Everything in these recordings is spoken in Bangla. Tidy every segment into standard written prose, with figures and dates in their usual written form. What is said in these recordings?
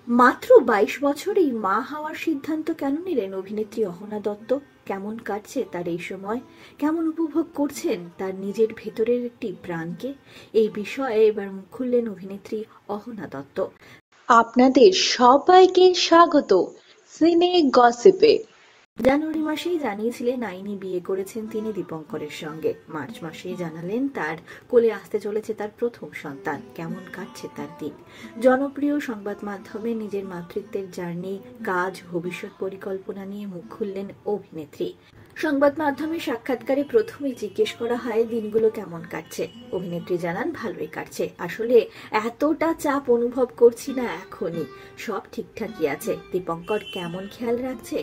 মাত্র 22 বছরেই মা হওয়ার সিদ্ধান্ত কেন নিলেন অভিনেত্রী অহনা দত্ত? কেমন কাটছে তার এই সময়? কেমন উপভোগ করছেন তার নিজের ভেতরের একটি প্রাণকে? এই বিষয়ে এবার মুখ খুললেন অভিনেত্রী অহনা দত্ত। আপনাদের সবাইকে স্বাগত সিনে গসিপে। জানুয়ারি মাসেই জানিয়েছিলেন আইনি বিয়ে করেছেন তিনি দীপঙ্করের সঙ্গে। মার্চ মাসেই জানালেন তার কোলে আসতে চলেছে তার প্রথম সন্তান। কেমন কাটছে তার দিন? জনপ্রিয় সংবাদ মাধ্যমে নিজের মাতৃত্বের জার্নি, কাজ, ভবিষ্যৎ পরিকল্পনা নিয়ে মুখ খুললেন অভিনেত্রী। সংবাদ মাধ্যমে সাক্ষাৎকারে প্রথমেই জিজ্ঞেস করা হয় দিনগুলো কেমন কাটছে। অভিনেত্রী জানান ভালোই কাটছে, আসলে এতটা চাপ অনুভব করছি না এখনই, সব ঠিকঠাকই আছে। দীপঙ্কর কেমন খেয়াল রাখছে,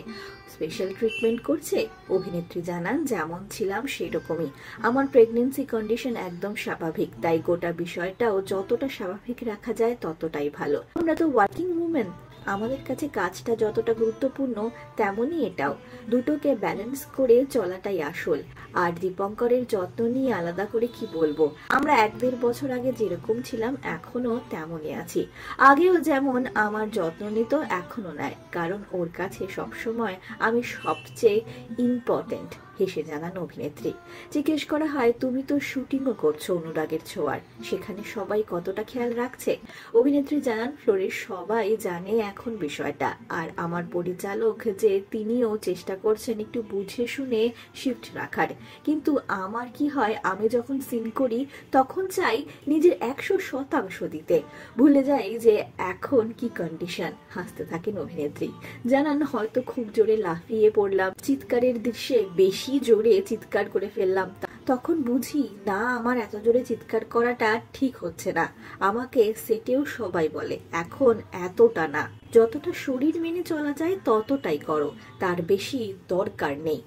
স্পেশাল ট্রিটমেন্ট করছে? অভিনেত্রী জানান যেমন ছিলাম সেরকমই, আমার প্রেগন্যান্সি কন্ডিশন একদম স্বাভাবিক, তাই গোটা বিষয়টাও যতটা স্বাভাবিক রাখা যায় ততটাই ভালো। আমরা তো ওয়ার্কিং উমেন, আমাদের কাছে কাজটা যতটা গুরুত্বপূর্ণ তেমনই এটাও, দুটোকে ব্যালেন্স করে চলাটাই আসল। আর দীপঙ্করের যত্ন নিয়ে আলাদা করে কি বলবো, আমরা 1-1.5 বছর আগে যেরকম ছিলাম এখনো তেমনই আছি। আগেও যেমন আমার যত্ন নিত এখনো নেয়, কারণ ওর কাছে সবসময় আমি সবচেয়ে ইম্পর্টেন্ট, হেসে জানান অভিনেত্রী। জিজ্ঞেস করা হয় তুমি তো শুটিংও করছো অনুরাগের ছোঁয়ার, সেখানে সবাই কতটা খেয়াল রাখছে? অভিনেত্রী জানান ফ্লোরের সবাই জানে এখন বিষয়টা, আর আমার পরিচালক যে তিনিও চেষ্টা করছেন একটু বুঝে শুনে শিফট রাখার। কিন্তু আমার কি হয়, আমি যখন সিন করি তখন চাই নিজের 100% দিতে, ভুলে যাই যে এখন কি কন্ডিশন। হাসতে থাকেন অভিনেত্রী, জানান হয়তো খুব জোরে লাফিয়ে পড়লাম, চিৎকারের দৃশ্যে বেশি জোরে চিৎকার করে ফেললাম, তখন বুঝি না আমার এত জোরে চিৎকার করাটা ঠিক হচ্ছে না। আমাকে সেটেও সবাই বলে এখন এতটা না, যতটা শরীর মেনে চলা যায় ততটাই করো, তার বেশি দরকার নেই।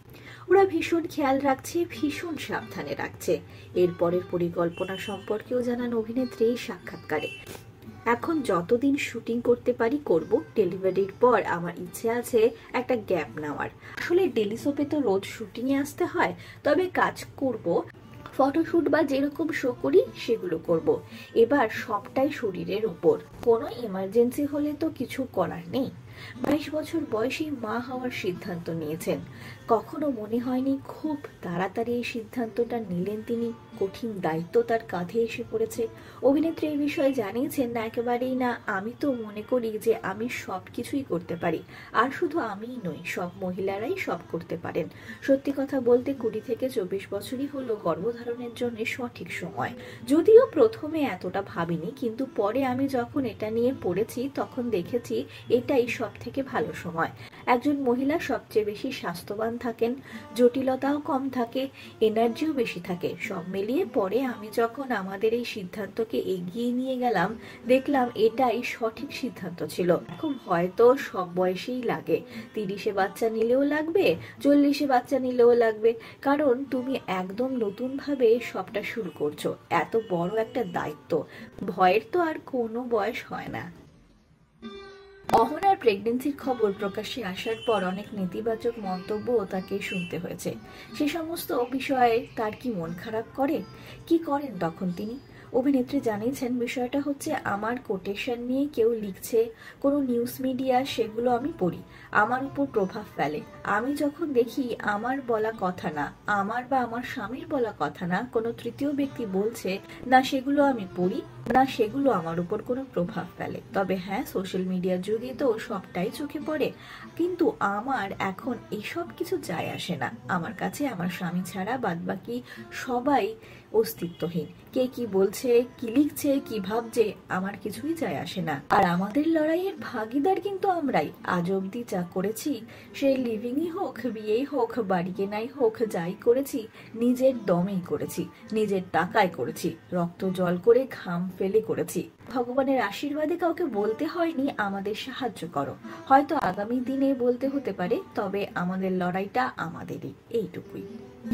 ওরা ভীষণ খেয়াল রাখছে, ভীষণ সাবধানে রাখছে। এরপরের পরিকল্পনা সম্পর্কেও জানান অভিনেত্রী সাক্ষাৎকারে। এখন যতদিন শুটিং করতে পারি করব, ডেলিভারির পর আমার ইচ্ছে আছে একটা গ্যাপ নেওয়ার। আসলে ডেলি সোপে তো রোজ শুটিং এ আসতে হয়, তবে কাজ করব, ফটোশুট বা যেরকম শো করি সেগুলো করব। এবার সবটাই শরীরের উপর, কোনো ইমার্জেন্সি হলে তো কিছু করার নেই। 22 বছর বয়সেই মা হওয়ার সিদ্ধান্ত নিয়েছেন। কখনো মনে হয়নি খুব তাড়াতাড়ি এই সিদ্ধান্তটা নিলেন তিনি, কঠিন দায়িত্ব তার কাঁধে এসে পড়েছে। অভিনেত্রী এই বিষয়ে জানিয়েছেন না একেবারেই না, আমি তো মনে করি যে আমি সব কিছুই করতে পারি, আর শুধু আমিই নই, সব মহিলারাই সব করতে পারেন। সত্যি কথা বলতে 20 থেকে 24 বছরই হলো গর্ভধারণের জন্য সঠিক সময়। যদিও প্রথমে এতটা ভাবিনি, কিন্তু পরে আমি যখন এটা নিয়ে পড়েছি তখন দেখেছি এটাই সব থেকে ভালো সময়। একজন মহিলা সবচেয়ে বেশি স্বাস্থ্যবান থাকেন, জটিলতাও কম থাকে, এনার্জিও বেশি থাকে। সব মিলিয়ে পরে আমি যখন আমাদের এই সিদ্ধান্তকে এগিয়ে নিয়ে গেলাম, দেখলাম এটাই সঠিক সিদ্ধান্ত ছিল। এখন হয়তো সব বয়সেই লাগে, 30-এ বাচ্চা নিলেও লাগবে, 40-এ বাচ্চা নিলেও লাগবে, কারণ তুমি একদম নতুন ভাবে সবটা শুরু করছো, এত বড় একটা দায়িত্ব। ভয়ের তো আর কোনো বয়স হয় না। অহনার প্রেগনেন্সির খবর প্রকাশ্যে আসার পর অনেক নেতিবাচক মন্তব্য তাকে শুনতে হয়েছে। সে সমস্ত বিষয়ে তার কি মন খারাপ করে? কি করেন তখন তিনি? অভিনেত্রী জানিয়েছেন বিষয়টা হচ্ছে আমার কোটেশন নিয়ে কেউ লিখছে, কোনো নিউজ মিডিয়া, সেগুলো আমি পড়ি, আমার উপর প্রভাব ফেলে। আমি যখন দেখি আমার বলা কথা না, আমার বা আমার স্বামীর বলা কথা না, কোনো তৃতীয় ব্যক্তি বলছে, না সেগুলো আমি পড়ি, না সেগুলো আমার উপর কোনো প্রভাব ফেলে। তবে হ্যাঁ, সোশ্যাল মিডিয়ার যুগে তো সবটাই চোখে পড়ে, কিন্তু আমার এখন এসব কিছু যায় আসে না। আমার কাছে আমার স্বামী ছাড়া বাদবাকি সবাই অস্তিত্বহীন। কে কি বলছে, কি লিখছে, কি ভাবছে, আমার কিছুই যায় আসে না। আর আমাদের লড়াইয়ের ভাগিদার কিন্তু আমরাই। আজ অব্দি যা করেছি, সে লিভিংই হোক, বিয়েই হোক, বাড়ি কেনাই হোক, যাই করেছি নিজের দমেই করেছি, নিজের টাকায় করেছি, রক্ত জল করে ঘাম ফেলে করেছি। ভগবানের আশীর্বাদে কাউকে বলতে হয়নি আমাদের সাহায্য করো, হয়তো আগামী দিনে বলতে হতে পারে, তবে আমাদের লড়াইটা আমাদেরই, এইটুকুই।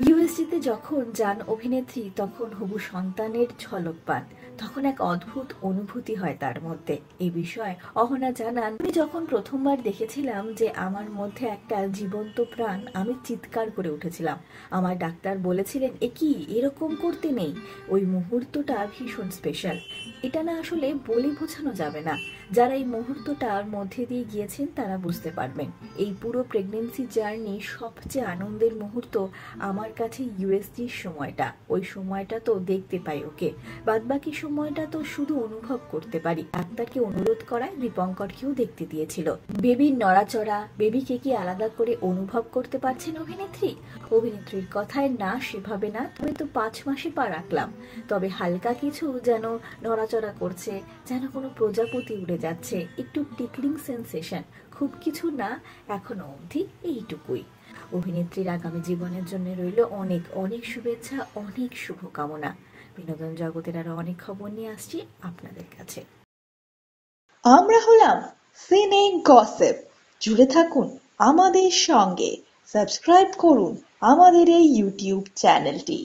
ইউএসজিতে যখন যান অভিনেত্রী তখন হবু সন্তানের ঝলক পান, তখন এক অদ্ভুত অনুভূতি হয় তার মধ্যে। এই বিষয়ে অহনা জানান, আমি যখন প্রথমবার দেখেছিলাম যে আমার মধ্যে একটা জীবন্ত প্রাণ, আমি চিৎকার করে উঠেছিলাম। আমার ডাক্তার বলেছিলেন এ কি, এরকম করতে নেই। ওই মুহূর্তটা ভীষণ স্পেশাল, এটা না আসলে বলে বোঝানো যাবে না। যারা এই মুহূর্তটার মধ্যে দিয়ে গিয়েছেন তারা বুঝতে পারবেন। এই পুরো প্রেগনেন্সি জার্নি সবচেয়ে আনন্দের মুহূর্ত আমার কাছে ইউএসজির সময়টা। ওই সময়টা তো দেখতে পাই ওকে, বাদবাকি সময়টা তো শুধু অনুভব করতে পারি। ডাক্তারকে অনুরোধ করায় দীপঙ্করকেও দেখতে দিয়েছিল। বেবির নড়াচড়া, বেবিকে কি আলাদা করে অনুভব করতে পারছেন অভিনেত্রীর কথায় না, সেভাবে না, তবে তো 5 মাসে পা রাখলাম, তবে হালকা কিছু যেন নড়াচড়া করছে, যেন কোনো প্রজাপতি উড়ে যাচ্ছে, একটু টিকলিং সেন্সেশন, খুব কিছু না এখনো অবধি, এইটুকুই। অভিনেত্রীর আগামী জীবনের জন্য রইল অনেক অনেক শুভেচ্ছা, অনেক শুভকামনা। বিনোদন জগতের আরো অনেক খবর নিয়ে আসছি আপনাদের কাছে। আমরা হলাম সিনে গসিপ। জুড়ে থাকুন আমাদের সঙ্গে, সাবস্ক্রাইব করুন আমাদের এই ইউটিউব চ্যানেলটি।